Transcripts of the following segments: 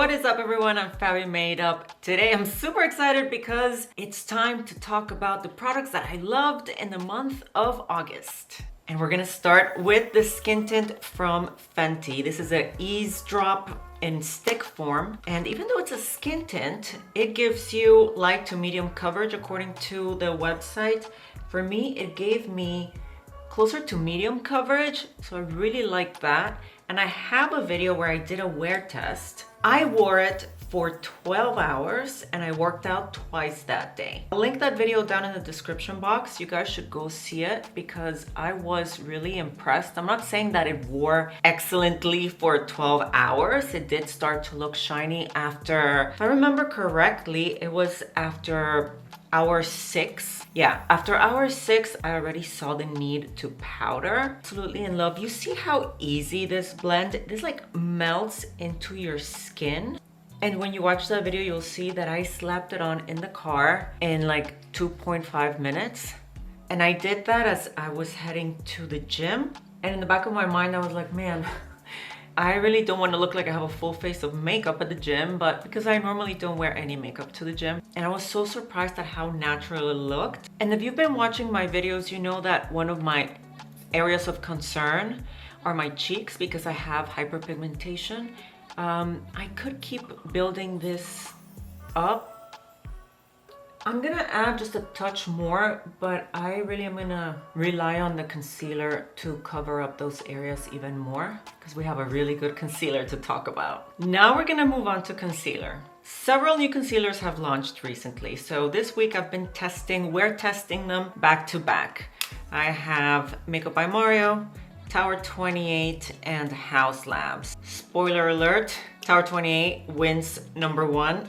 What is up, everyone? I'm Fabi Made Up. Today I'm super excited because it's time to talk about the products that I loved in the month of August. And we're gonna start with the skin tint from Fenty. This is an Ease Drop in stick form. And even though it's a skin tint, it gives you light to medium coverage according to the website. For me, it gave me closer to medium coverage, so I really like that. And I have a video where I did a wear test. I wore it for 12 hours and I worked out twice that day. I'll link that video down in the description box. You guys should go see it because I was really impressed. I'm not saying that it wore excellently for 12 hours. It did start to look shiny after, if I remember correctly, it was after hour 6. Yeah, after hour 6, I already saw the need to powder. Absolutely in love. You see how easy this blend, this like melts into your skin. And when you watch that video, you'll see that I slapped it on in the car in like 2.5 minutes. And I did that as I was heading to the gym. And in the back of my mind, I was like, man, I really don't want to look like I have a full face of makeup at the gym, but because I normally don't wear any makeup to the gym. And I was so surprised at how natural it looked. And if you've been watching my videos, you know that one of my areas of concern are my cheeks because I have hyperpigmentation. I could keep building this up. I'm gonna add just a touch more, but I really am gonna rely on the concealer to cover up those areas even more because we have a really good concealer to talk about. Now we're gonna move on to concealer. Several new concealers have launched recently. So this week I've been we're testing them back to back. I have Makeup by Mario, Tower 28, and Haus Labs. Spoiler alert, Tower 28 wins #1.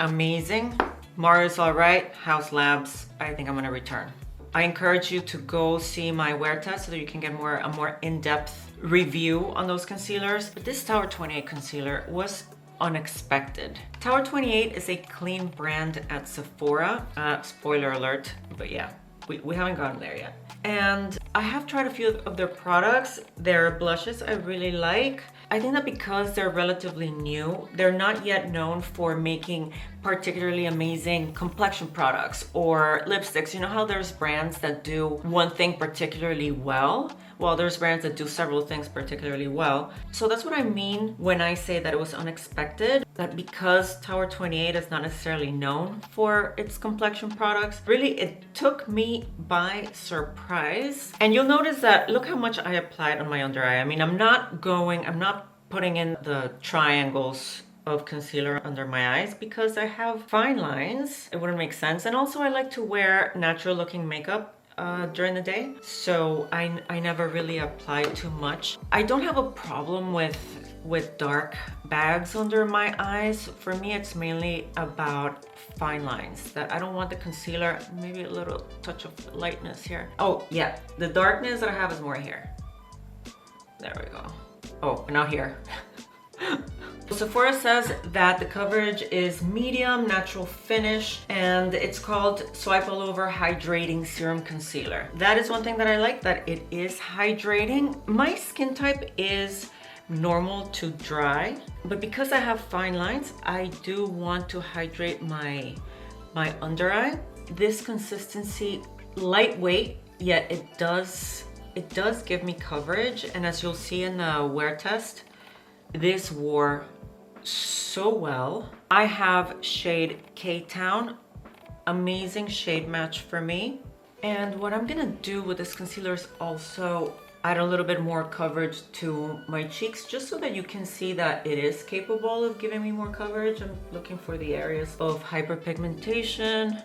Amazing. Mario's all right. Haus Labs, I think I'm gonna return. I encourage you to go see my wear test so that you can get a more in-depth review on those concealers. But this Tower 28 concealer was unexpected. Tower 28 is a clean brand at Sephora. Spoiler alert, but yeah, we haven't gotten there yet. And I have tried a few of their products. Their blushes I really like. I think that because they're relatively new, they're not yet known for making particularly amazing complexion products or lipsticks. You know how there's brands that do one thing particularly well? Well, there's brands that do several things particularly well. So that's what I mean when I say that it was unexpected, that because Tower 28 is not necessarily known for its complexion products, really it took me by surprise. And you'll notice that, look how much I applied on my under eye. I mean, I'm not putting in the triangles of concealer under my eyes because I have fine lines. It wouldn't make sense. And also I like to wear natural looking makeup during the day. So I never really apply too much. I don't have a problem with dark bags under my eyes. For me, it's mainly about fine lines, that I don't want the concealer, maybe a little touch of lightness here. Oh yeah, the darkness that I have is more here. There we go. Oh, not here. Sephora says that the coverage is medium, natural finish, and it's called Swipe All Over Hydrating Serum Concealer. That is one thing that I like, that it is hydrating. My skin type is normal to dry, but because I have fine lines, I do want to hydrate my under eye. This consistency, lightweight, yet it does give me coverage. And as you'll see in the wear test, this wore so well. I have shade K-Town, amazing shade match for me. And what I'm gonna do with this concealer is also add a little bit more coverage to my cheeks, just so that you can see that it is capable of giving me more coverage. I'm looking for the areas of hyperpigmentation,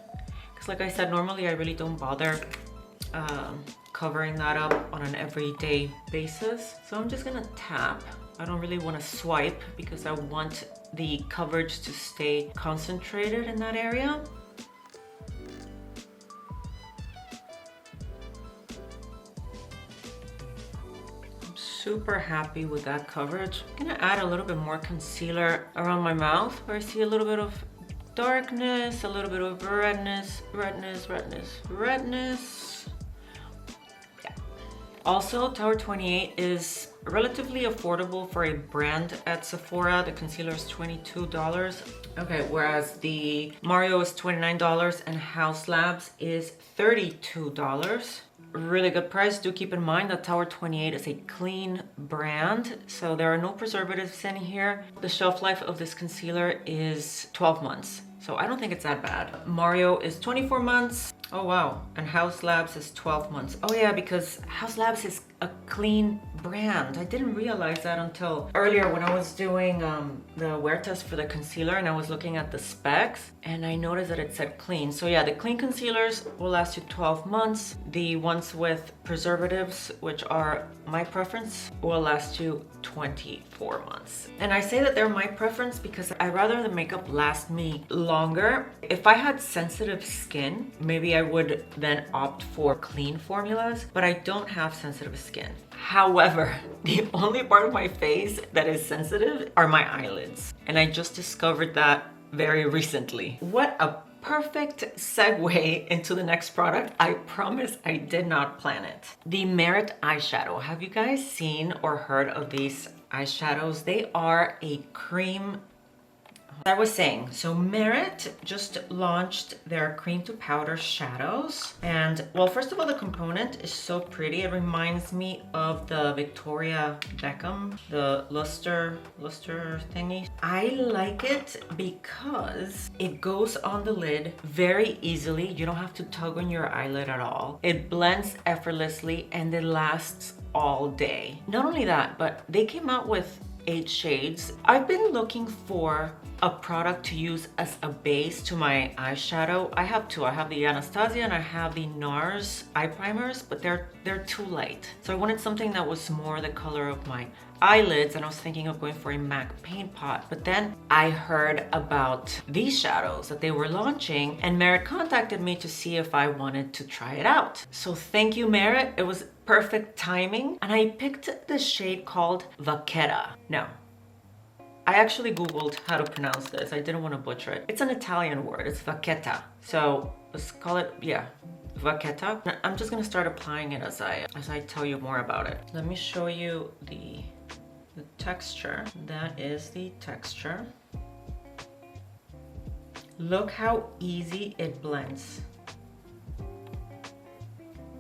because like I said, normally I really don't bother covering that up on an everyday basis. So I'm just gonna tap. I don't really want to swipe because I want the coverage to stay concentrated in that area. I'm super happy with that coverage. I'm gonna add a little bit more concealer around my mouth where I see a little bit of darkness, a little bit of redness. Also, Tower 28 is relatively affordable for a brand at Sephora. The concealer is $22. Okay, whereas the Mario is $29 and House Labs is $32. Really good price. Do keep in mind that Tower 28 is a clean brand, so there are no preservatives in here. The shelf life of this concealer is 12 months. So I don't think it's that bad. Mario is 24 months. Oh wow. And House Labs is 12 months. Oh yeah, because House Labs is a clean brand. I didn't realize that until earlier when I was doing the wear test for the concealer and I was looking at the specs and I noticed that it said clean. So yeah, the clean concealers will last you 12 months. The ones with preservatives, which are my preference, will last you 24 months. And I say that they're my preference because I rather the makeup last me longer. If I had sensitive skin, maybe I would then opt for clean formulas, but I don't have sensitive skin. However, the only part of my face that is sensitive are my eyelids. And I just discovered that very recently. What a perfect segue into the next product. I promise I did not plan it. The Merit eyeshadow. Have you guys seen or heard of these eyeshadows? They are a cream. I was saying, so Merit just launched their cream to powder shadows. And well, first of all, the component is so pretty. It reminds me of the Victoria Beckham, the luster thingy. I like it because it goes on the lid very easily. You don't have to tug on your eyelid at all. It blends effortlessly and it lasts all day. Not only that, but they came out with 8 shades. I've been looking for a product to use as a base to my eyeshadow. I have two. I have the Anastasia and I have the NARS eye primers, but they're too light. So I wanted something that was more the color of my eyelids, and I was thinking of going for a MAC paint pot. But then I heard about these shadows that they were launching, and Merit contacted me to see if I wanted to try it out. So thank you, Merit. It was perfect timing. And I picked the shade called Vachetta. Now, I actually Googled how to pronounce this. I didn't want to butcher it. It's an Italian word. It's Vachetta. So let's call it, yeah, Vachetta. I'm just gonna start applying it as I tell you more about it. Let me show you the texture. That is the texture. Look how easy it blends.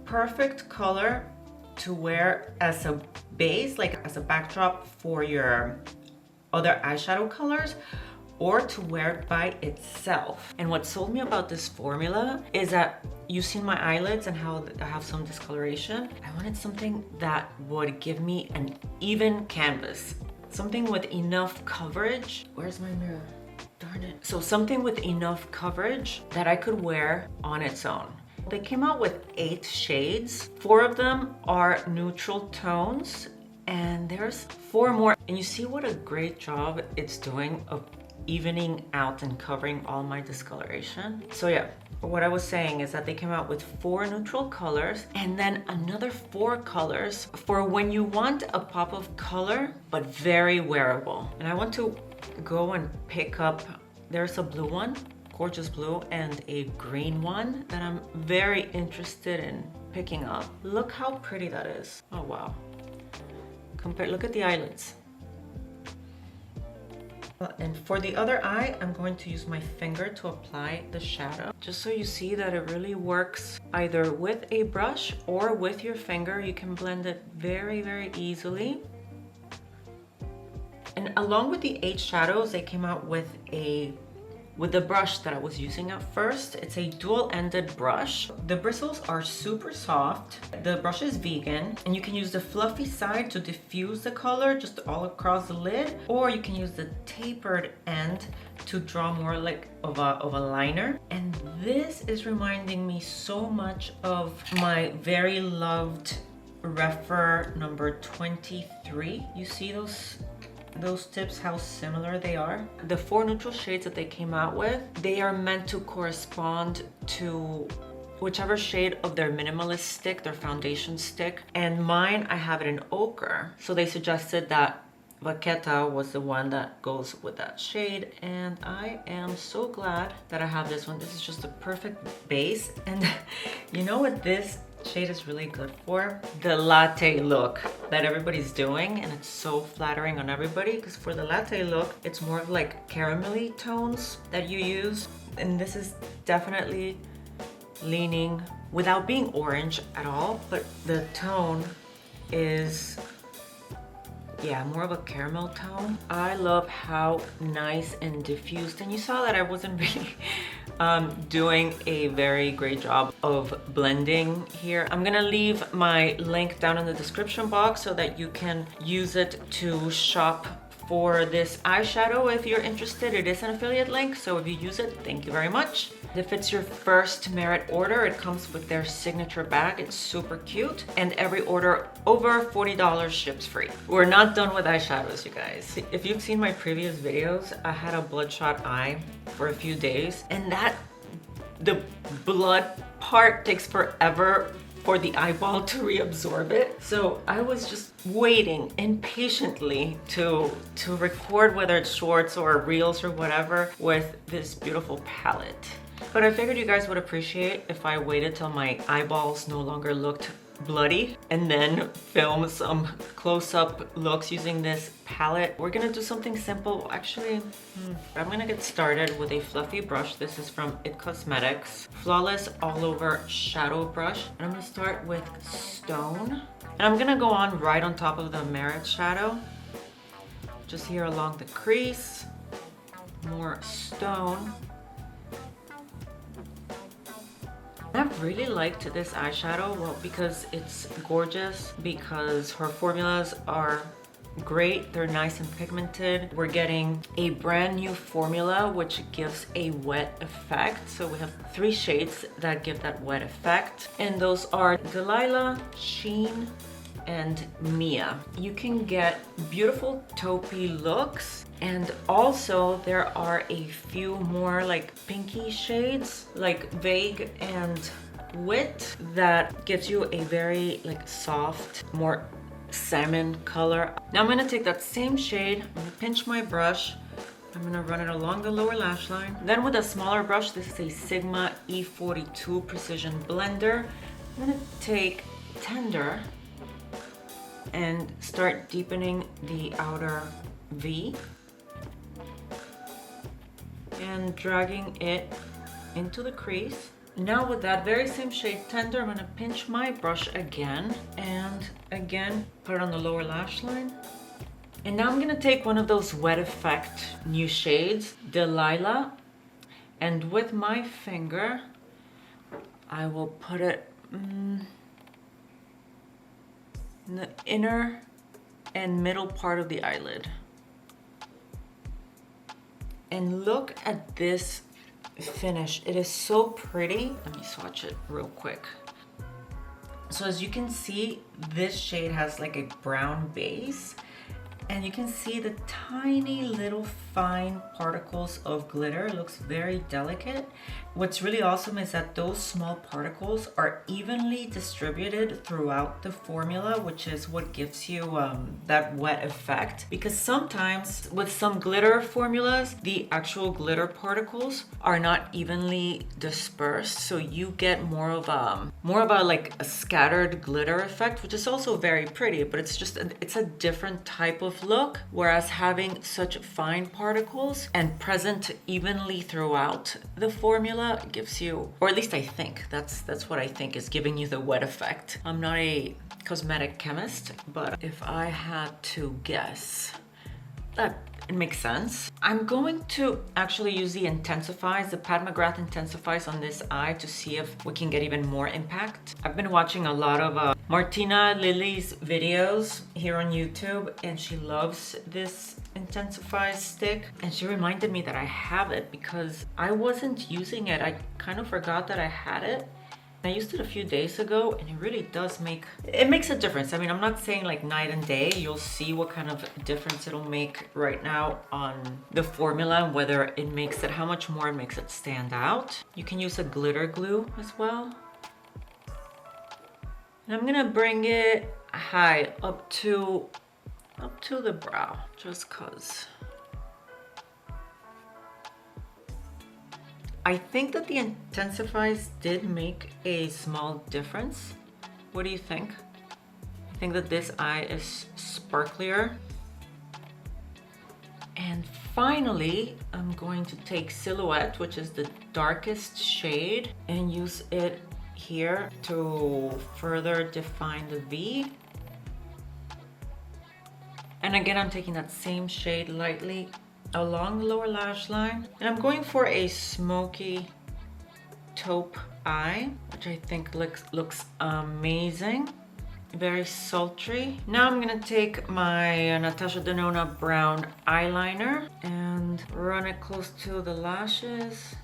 Perfect color to wear as a base, like as a backdrop for your other eyeshadow colors, or to wear it by itself. And what sold me about this formula is that you've seen my eyelids and how I have some discoloration. I wanted something that would give me an even canvas, something with enough coverage. Where's my mirror? Darn it. So something with enough coverage that I could wear on its own. They came out with 8 shades. 4 of them are neutral tones, and there's 4 more. And you see what a great job it's doing of evening out and covering all my discoloration. So yeah, what I was saying is that they came out with 4 neutral colors and then another 4 colors for when you want a pop of color, but very wearable. And I want to go and pick up, there's a blue one, gorgeous blue, and a green one that I'm very interested in picking up. Look how pretty that is. Oh wow. Look at the eyelids. And for the other eye, I'm going to use my finger to apply the shadow. Just so you see that it really works either with a brush or with your finger. You can blend it very, very easily. And along with the 8 shadows, they came out with the brush that I was using at first. It's a dual-ended brush. The bristles are super soft. The brush is vegan, and you can use the fluffy side to diffuse the color just all across the lid, or you can use the tapered end to draw more like of a liner. And this is reminding me so much of my very loved Refer number 23. You see those tips, how similar they are. The 4 neutral shades that they came out with, they are meant to correspond to whichever shade of their minimalist stick, their foundation stick. And mine, I have it in ochre. So they suggested that Vachetta was the one that goes with that shade, and I am so glad that I have this one. This is just a perfect base. And you know what this shade is really good for the latte look that everybody's doing, and it's so flattering on everybody because for the latte look, it's more of like caramelly tones that you use, and this is definitely leaning without being orange at all, but the tone is, yeah, more of a caramel tone. I love how nice and diffused, and you saw that I wasn't really doing a very great job of blending here. I'm gonna leave my link down in the description box so that you can use it to shop for this eyeshadow if you're interested. It is an affiliate link, so if you use it, thank you very much. If it's your first Merit order, it comes with their signature bag. It's super cute, and every order over $40 ships free. We're not done with eyeshadows, you guys. If you've seen my previous videos, I had a bloodshot eye for a few days, and the blood part takes forever for the eyeball to reabsorb it. So I was just waiting impatiently to record, whether it's shorts or reels or whatever, with this beautiful palette. But I figured you guys would appreciate if I waited till my eyeballs no longer looked bloody and then film some close-up looks using this palette. We're gonna do something simple. Actually, I'm gonna get started with a fluffy brush. This is from It Cosmetics Flawless All Over Shadow Brush, and I'm gonna start with Stone, and I'm gonna go on right on top of the Merit shadow, just here along the crease. More Stone. I've really liked this eyeshadow, well, because it's gorgeous, because her formulas are great. They're nice and pigmented. We're getting a brand new formula which gives a wet effect. So we have 3 shades that give that wet effect, and those are Delilah, Sheen, and Mia. You can get beautiful taupey looks, and also there are a few more like pinky shades, like Vague and Wit, that gives you a very like soft, more salmon color. Now I'm gonna take that same shade, I'm gonna pinch my brush, I'm gonna run it along the lower lash line. Then with a smaller brush, this is a Sigma E42 Precision Blender, I'm gonna take Tender and start deepening the outer V and dragging it into the crease. Now with that very same shade Tender, I'm gonna pinch my brush again and again put it on the lower lash line. And now I'm gonna take one of those wet effect new shades, Delilah, and with my finger I will put it in the inner and middle part of the eyelid. And look at this finish. It is so pretty. Let me swatch it real quick. So as you can see, this shade has like a brown base, and you can see the tiny little fine particles of glitter. It looks very delicate. What's really awesome is that those small particles are evenly distributed throughout the formula, which is what gives you that wet effect. Because sometimes with some glitter formulas, the actual glitter particles are not evenly dispersed, so you get more of a like a scattered glitter effect, which is also very pretty, but it's just it's a different type of look. Whereas having such fine particles and present evenly throughout the formula gives you, or at least I think that's what I think is giving you the wet effect. I'm not a cosmetic chemist, but if I had to guess, that it makes sense. I'm going to actually use the Intensifies, the Pat McGrath Intensifies on this eye to see if we can get even more impact. I've been watching a lot of Martina Lily's videos here on YouTube, and she loves this Intensifies stick, and she reminded me that I have it because I wasn't using it. I kind of forgot that I had it. I used it a few days ago, and it really does makes a difference. I mean, I'm not saying like night and day. You'll see what kind of difference it'll make right now on the formula, and whether it makes it, how much more it makes it stand out. You can use a glitter glue as well. And I'm gonna bring it high up to the brow, just cause. I think that the Intensifies did make a small difference. What do you think? I think that this eye is sparklier. And finally, I'm going to take Silhouette, which is the darkest shade, and use it here to further define the V. And again, I'm taking that same shade lightly along the lower lash line. And I'm going for a smoky taupe eye, which I think looks amazing. Very sultry. Now I'm gonna take my Natasha Denona brown eyeliner and run it close to the lashes.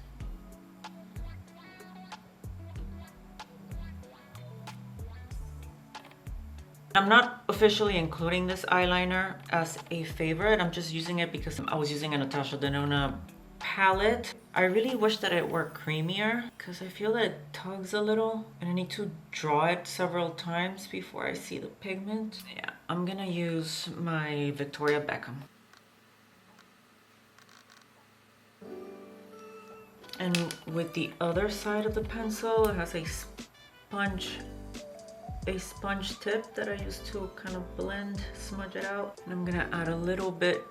I'm not officially including this eyeliner as a favorite. I'm just using it because I was using a Natasha Denona palette. I really wish that it were creamier because I feel that it tugs a little and I need to draw it several times before I see the pigment. Yeah, I'm gonna use my Victoria Beckham. And with the other side of the pencil, it has a sponge tip that I use to kind of smudge it out. And I'm gonna add a little bit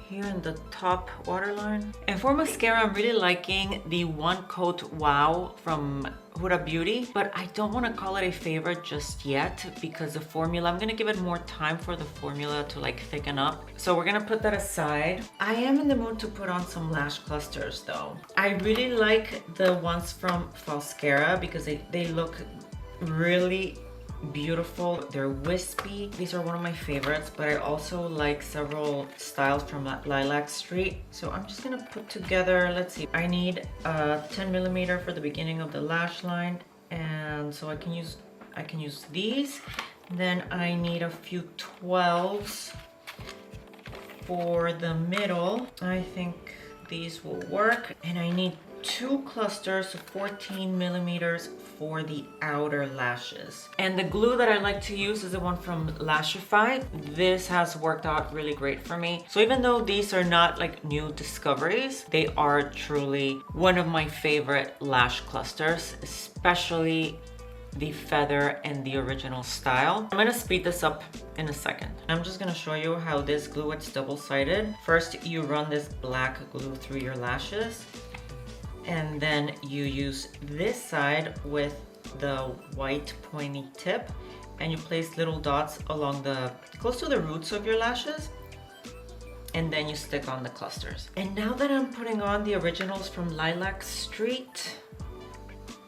here in the top waterline. And for mascara, I'm really liking the One Coat Wow from Huda Beauty, but I don't want to call it a favorite just yet because the formula, I'm gonna give it more time for the formula to like thicken up. So we're gonna put that aside. I am in the mood to put on some lash clusters though. I really like the ones from Falscara because they look really beautiful. They're wispy. These are one of my favorites, but I also like several styles from Lilac Street. So I'm just gonna put together, let's see, I need a 10mm for the beginning of the lash line, and so I can use these. Then I need a few 12s for the middle. I think these will work, and I need 2 clusters of 14mm for the outer lashes. And the glue that I like to use is the one from Lashify. This has worked out really great for me. So even though these are not like new discoveries, they are truly one of my favorite lash clusters, especially the feather and the original style. I'm gonna speed this up in a second. I'm just gonna show you how this glue, it's double-sided. First, you run this black glue through your lashes, and then you use this side with the white pointy tip, and you place little dots along close to the roots of your lashes, and then you stick on the clusters. And now that I'm putting on the originals from Lilac Street,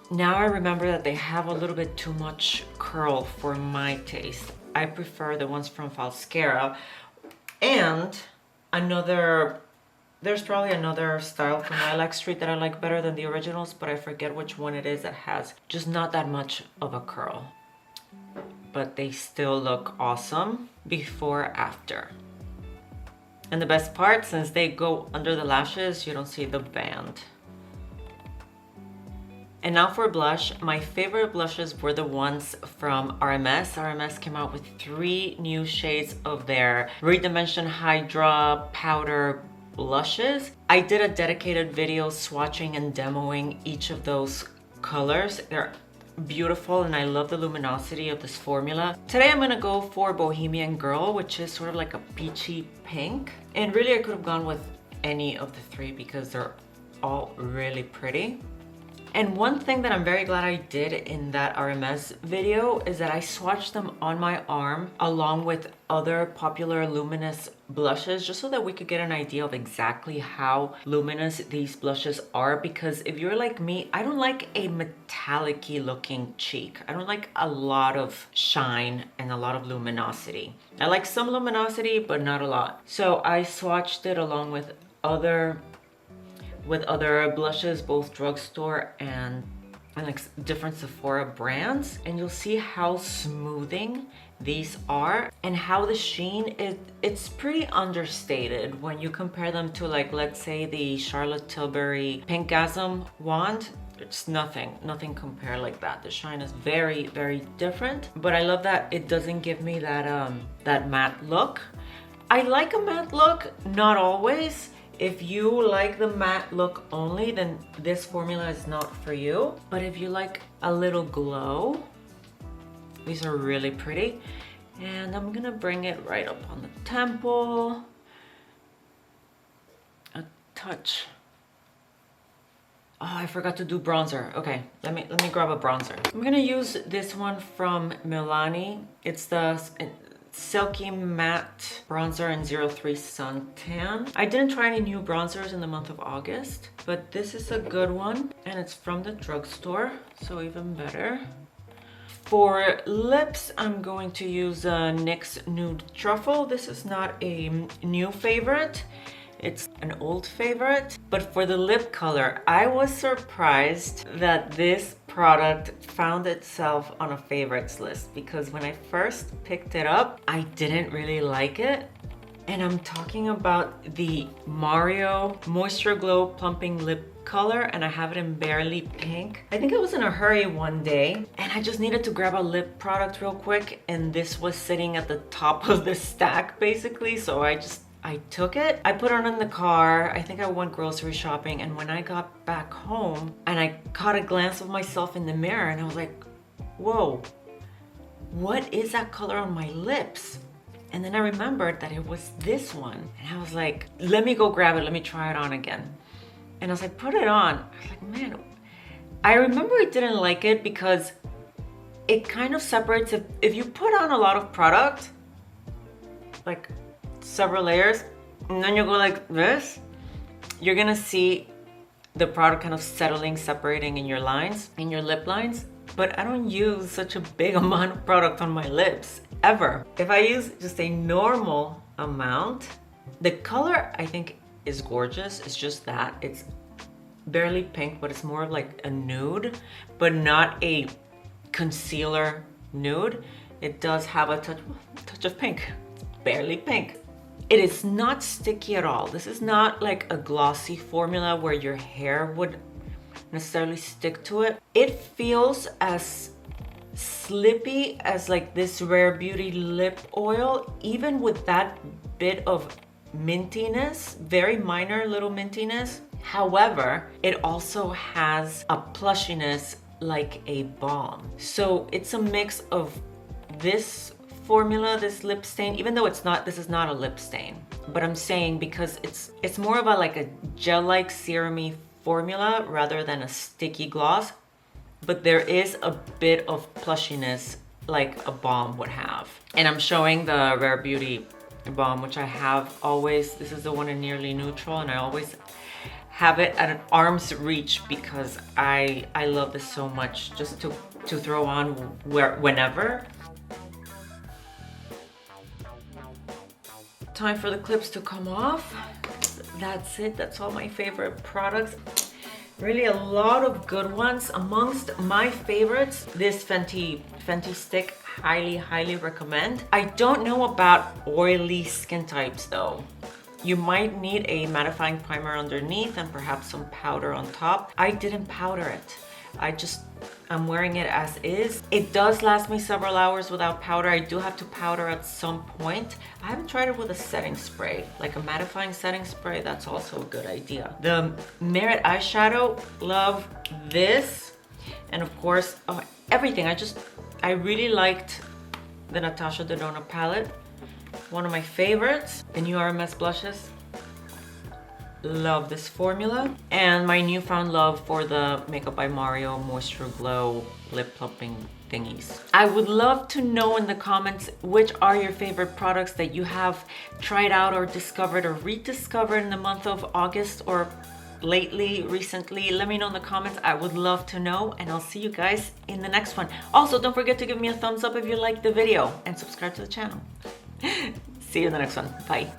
now I remember that they have a little bit too much curl for my taste. I prefer the ones from Falscara, and there's probably another style from Lilac Street that I like better than the originals, but I forget which one it is that has just not that much of a curl. But they still look awesome before, after. And the best part, since they go under the lashes, you don't see the band. And now for blush, my favorite blushes were the ones from RMS. RMS came out with 3 new shades of their Redimension Hydra powder blushes. I did a dedicated video swatching and demoing each of those colors. They're beautiful and I love the luminosity of this formula. Today I'm gonna go for Bohemian Girl, which is sort of like a peachy pink. And really I could have gone with any of the 3 because they're all really pretty. And one thing that I'm very glad I did in that RMS video is that I swatched them on my arm along with other popular luminous blushes, just so that we could get an idea of exactly how luminous these blushes are. Because if you're like me, I don't like a metallic-y looking cheek. I don't like a lot of shine and a lot of luminosity. I like some luminosity, but not a lot. So I swatched it along with other blushes, both drugstore and like different Sephora brands, and you'll see how smoothing these are and how the sheen it's pretty understated when you compare them to, like, let's say the Charlotte Tilbury Pinkgasm wand. It's nothing compare like that. The shine is very, very different, but I love that it doesn't give me that that matte look. I like a matte look, not always. If you like the matte look only, then this formula is not for you. But if you like a little glow, these are really pretty. And I'm gonna bring it right up on the temple. A touch. Oh, I forgot to do bronzer. Okay, let me grab a bronzer. I'm gonna use this one from Milani. It's the Silky Matte Bronzer in 03 Suntan. I didn't try any new bronzers in the month of August, but this is a good one, and it's from the drugstore, so even better. For lips, I'm going to use NYX Nude Truffle. This is not a new favorite. It's an old favorite, but for the lip color, I was surprised that this product found itself on a favorites list, because when I first picked it up, I didn't really like it. And I'm talking about the Mario Moisture Glow Plumping Lip color, and I have it in Barely Pink. I think I was in a hurry one day and I just needed to grab a lip product real quick, and this was sitting at the top of the stack basically, so I took it. I put it in the car. I think I went grocery shopping, and when I got back home and I caught a glance of myself in the mirror, and I was like, whoa, what is that color on my lips? And then I remembered that it was this one. And I was like, let me go grab it. Let me try it on again. And as I put it on, I was like, man, I remember I didn't like it because it kind of separates. If you put on a lot of product, like several layers, and then you go like this, you're gonna see the product kind of settling, separating in your lines, in your lip lines. But I don't use such a big amount of product on my lips, ever. If I use just a normal amount, the color I think is gorgeous. It's just that, it's Barely Pink, but it's more of like a nude, but not a concealer nude. It does have a touch of pink, Barely Pink. It is not sticky at all. This is not like a glossy formula where your hair would necessarily stick to it. It feels as slippy as like this Rare Beauty lip oil, even with that bit of mintiness, very minor little mintiness. However, it also has a plushiness like a balm. So it's a mix of this formula, this lip stain, even though this is not a lip stain, but I'm saying because it's more of a like a gel-like serum-y formula rather than a sticky gloss, but there is a bit of plushiness like a balm would have. And I'm showing the Rare Beauty balm, which I have always. This is the one in Nearly Neutral, and I always have it at an arm's reach because I love this so much, just to throw on whenever. Time for the clips to come off. That's it. That's all my favorite products. Really a lot of good ones. Amongst my favorites, this Fenty stick, highly recommend. I don't know about oily skin types though. You might need a mattifying primer underneath and perhaps some powder on top. I didn't powder it. I'm wearing it as is. It does last me several hours without powder. I do have to powder at some point. I haven't tried it with a setting spray, like a mattifying setting spray. That's also a good idea. The Merit eyeshadow, love this. And of course, everything. I really liked the Natasha Denona palette. One of my favorites. The new RMS blushes. Love this formula. And my newfound love for the Makeup by Mario Moisture Glow Lip Plumping thingies. I would love to know in the comments which are your favorite products that you have tried out or discovered or rediscovered in the month of August or recently. Let me know in the comments. I would love to know, and I'll see you guys in the next one. Also, don't forget to give me a thumbs up if you liked the video and subscribe to the channel. See you in the next one. Bye.